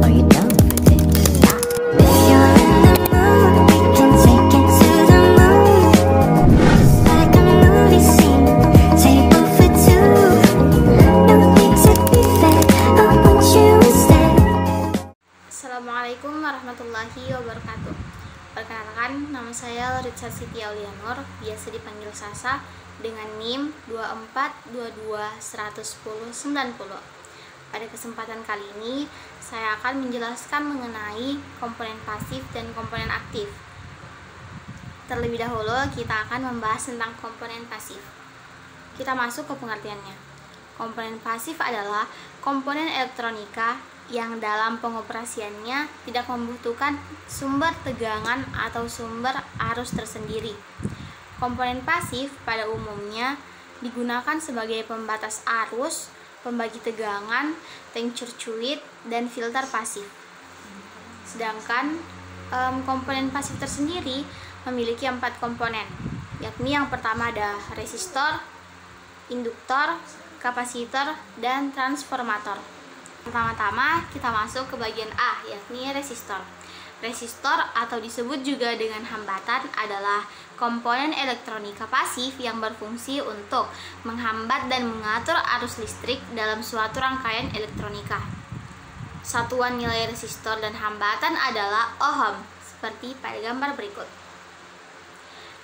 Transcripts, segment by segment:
Are you down for this? If you're in the mood, we can take it to the moon. Just like a movie scene, table for two. No need to be fair, I want you instead. Assalamualaikum warahmatullahi wabarakatuh. Perkenalkan, nama saya Ritsa Siti Aulianur, biasa dipanggil Sasa, dengan NIM 242211090. Pada kesempatan kali ini, saya akan menjelaskan mengenai komponen pasif dan komponen aktif. Terlebih dahulu, kita akan membahas tentang komponen pasif. Kita masuk ke pengertiannya. Komponen pasif adalah komponen elektronika yang dalam pengoperasiannya tidak membutuhkan sumber tegangan atau sumber arus tersendiri. Komponen pasif pada umumnya digunakan sebagai pembatas arus, pembagi tegangan, tank circuit, dan filter pasif. Sedangkan komponen pasif tersendiri memiliki 4 komponen, yakni yang pertama ada resistor, induktor, kapasitor, dan transformator. Pertama-tama kita masuk ke bagian A, yakni resistor. Resistor atau disebut juga dengan hambatan adalah komponen elektronika pasif yang berfungsi untuk menghambat dan mengatur arus listrik dalam suatu rangkaian elektronika. Satuan nilai resistor dan hambatan adalah ohm, seperti pada gambar berikut.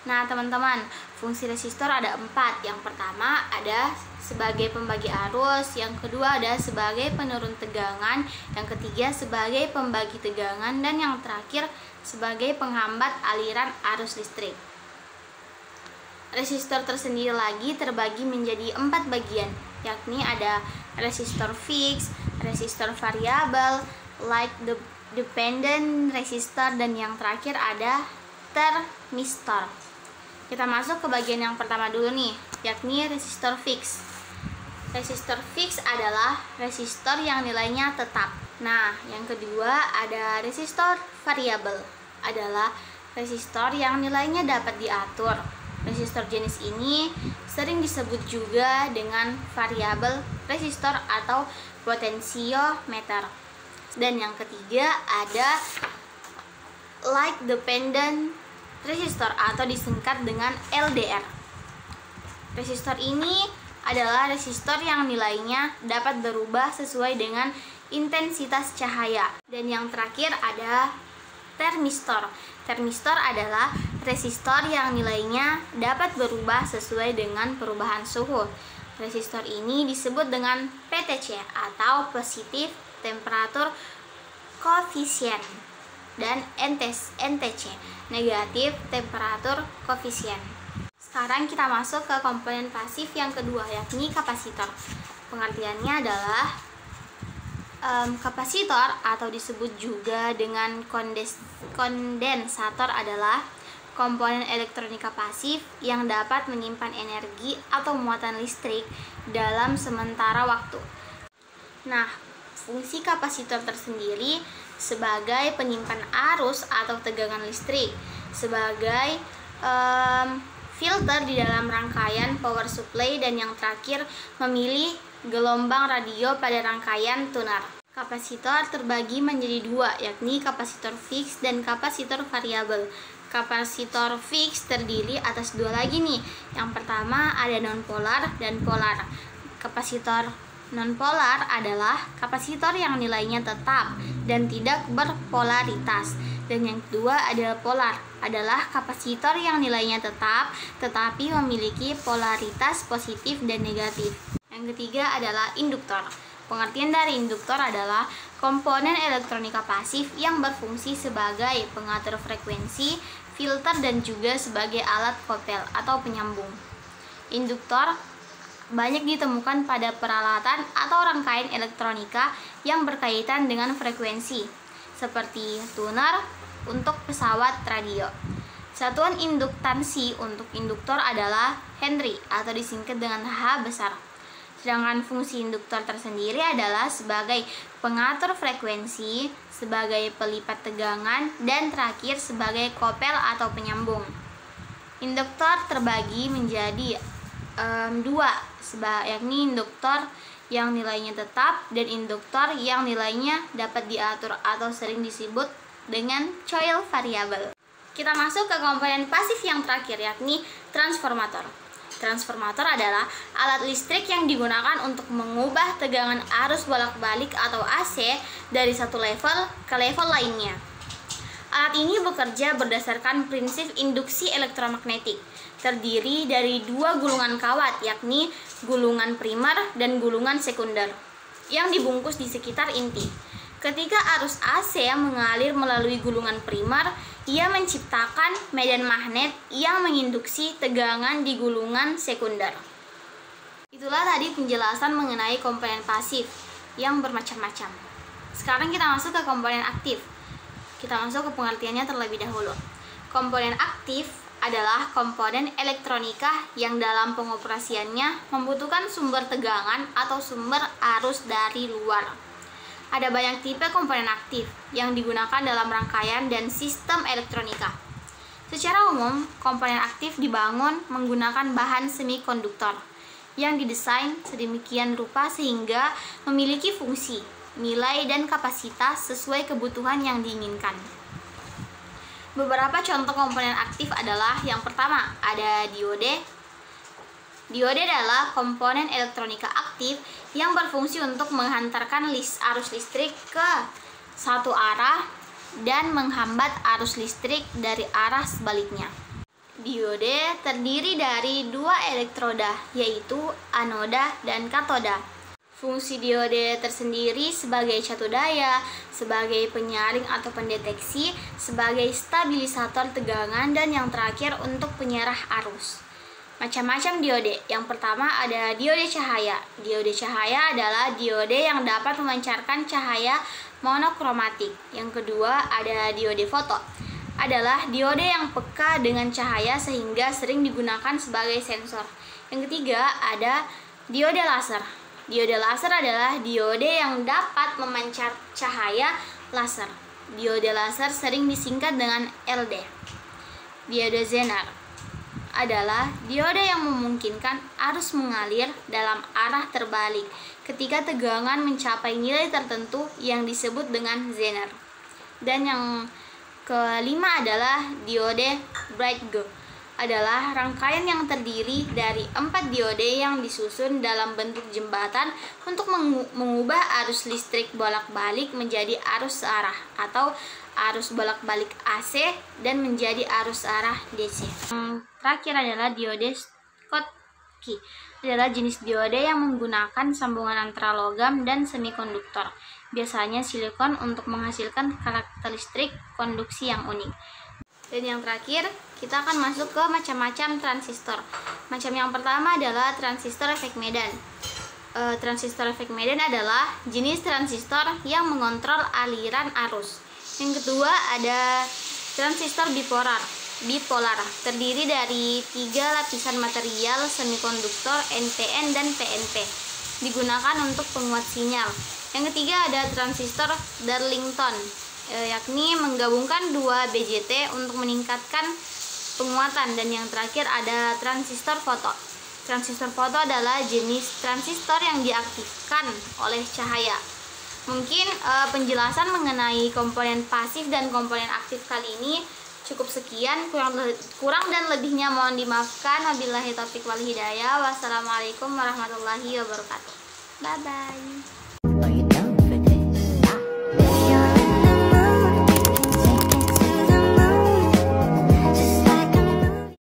Nah teman-teman, fungsi resistor ada 4. Yang pertama ada sebagai pembagi arus, yang kedua ada sebagai penurun tegangan, yang ketiga sebagai pembagi tegangan, dan yang terakhir sebagai penghambat aliran arus listrik. Resistor tersendiri lagi terbagi menjadi 4 bagian, yakni ada resistor fix, resistor variabel, light dependent resistor, dan yang terakhir ada termistor. Kita masuk ke bagian yang pertama dulu nih, yakni resistor fix. Resistor fix adalah resistor yang nilainya tetap. Nah, yang kedua ada resistor variabel, adalah resistor yang nilainya dapat diatur. Resistor jenis ini sering disebut juga dengan variabel resistor atau potensiometer. Dan yang ketiga ada light dependent resistor atau disingkat dengan LDR. Resistor ini adalah resistor yang nilainya dapat berubah sesuai dengan intensitas cahaya. Dan yang terakhir ada termistor. Termistor adalah resistor yang nilainya dapat berubah sesuai dengan perubahan suhu. Resistor ini disebut dengan PTC atau positive temperature coefficient, dan NTC, negatif temperature coefficient. Sekarang kita masuk ke komponen pasif yang kedua, yakni kapasitor. Pengertiannya adalah kapasitor atau disebut juga dengan kondensator adalah komponen elektronika pasif yang dapat menyimpan energi atau muatan listrik dalam sementara waktu. Nah, fungsi kapasitor tersendiri sebagai penyimpan arus atau tegangan listrik, sebagai filter di dalam rangkaian power supply, dan yang terakhir memilih gelombang radio pada rangkaian tuner. Kapasitor terbagi menjadi 2, yakni kapasitor fix dan kapasitor variabel. Kapasitor fix terdiri atas 2 lagi nih. Yang pertama ada nonpolar dan polar. Kapasitor nonpolar adalah kapasitor yang nilainya tetap dan tidak berpolaritas. Dan yang kedua adalah polar, adalah kapasitor yang nilainya tetap tetapi memiliki polaritas positif dan negatif. Yang ketiga adalah induktor. Pengertian dari induktor adalah komponen elektronika pasif yang berfungsi sebagai pengatur frekuensi, filter, dan juga sebagai alat kopel atau penyambung. Induktor banyak ditemukan pada peralatan atau rangkaian elektronika yang berkaitan dengan frekuensi, seperti tuner untuk pesawat radio. Satuan induktansi untuk induktor adalah Henry atau disingkat dengan H besar. Sedangkan fungsi induktor tersendiri adalah sebagai pengatur frekuensi, sebagai pelipat tegangan, dan terakhir sebagai kopel atau penyambung. Induktor terbagi menjadi 2, yakni induktor yang nilainya tetap, dan induktor yang nilainya dapat diatur atau sering disebut dengan coil variable. Kita masuk ke komponen pasif yang terakhir, yakni transformator. Transformator adalah alat listrik yang digunakan untuk mengubah tegangan arus bolak-balik atau AC dari satu level ke level lainnya. Alat ini bekerja berdasarkan prinsip induksi elektromagnetik, terdiri dari dua gulungan kawat, yakni gulungan primer dan gulungan sekunder, yang dibungkus di sekitar inti. Ketika arus AC mengalir melalui gulungan primer, ia menciptakan medan magnet yang menginduksi tegangan di gulungan sekunder. Itulah tadi penjelasan mengenai komponen pasif yang bermacam-macam. Sekarang kita masuk ke komponen aktif. Kita masuk ke pengertiannya terlebih dahulu. Komponen aktif adalah komponen elektronika yang dalam pengoperasiannya membutuhkan sumber tegangan atau sumber arus dari luar. Ada banyak tipe komponen aktif yang digunakan dalam rangkaian dan sistem elektronika. Secara umum, komponen aktif dibangun menggunakan bahan semikonduktor yang didesain sedemikian rupa sehingga memiliki fungsi, nilai, dan kapasitas sesuai kebutuhan yang diinginkan. Beberapa contoh komponen aktif adalah yang pertama, ada diode. Diode adalah komponen elektronika aktif yang berfungsi untuk menghantarkan arus listrik ke satu arah dan menghambat arus listrik dari arah sebaliknya. Diode terdiri dari dua elektroda, yaitu anoda dan katoda. Fungsi diode tersendiri sebagai catu daya, sebagai penyaring atau pendeteksi, sebagai stabilisator tegangan, dan yang terakhir untuk penyerah arus. Macam-macam diode. Yang pertama ada diode cahaya. Diode cahaya adalah diode yang dapat memancarkan cahaya monokromatik. Yang kedua ada diode foto. Adalah diode yang peka dengan cahaya sehingga sering digunakan sebagai sensor. Yang ketiga ada diode laser. Diode laser adalah diode yang dapat memancar cahaya laser. Diode laser sering disingkat dengan LD. Diode Zener adalah diode yang memungkinkan arus mengalir dalam arah terbalik ketika tegangan mencapai nilai tertentu yang disebut dengan Zener. Dan yang kelima adalah diode Bragg. Adalah rangkaian yang terdiri dari 4 diode yang disusun dalam bentuk jembatan untuk mengubah arus listrik bolak-balik menjadi arus searah atau arus bolak-balik AC dan menjadi arus searah DC. Yang terakhir adalah diode Schottky. Adalah jenis diode yang menggunakan sambungan antara logam dan semikonduktor, biasanya silikon, untuk menghasilkan karakteristik konduksi yang unik. Dan yang terakhir, kita akan masuk ke macam-macam transistor. Macam yang pertama adalah transistor efek Medan. Transistor efek Medan adalah jenis transistor yang mengontrol aliran arus. Yang kedua ada transistor bipolar, terdiri dari 3 lapisan material semikonduktor NPN dan PNP, digunakan untuk penguat sinyal. Yang ketiga ada transistor Darlington, yakni menggabungkan 2 BJT untuk meningkatkan penguatan. Dan yang terakhir ada transistor foto. Transistor foto adalah jenis transistor yang diaktifkan oleh cahaya. Mungkin penjelasan mengenai komponen pasif dan komponen aktif kali ini cukup sekian. Kurang dan lebihnya mohon dimaafkan. Wabillahi taufiq wal hidayah. Wassalamualaikum warahmatullahi wabarakatuh. Bye bye.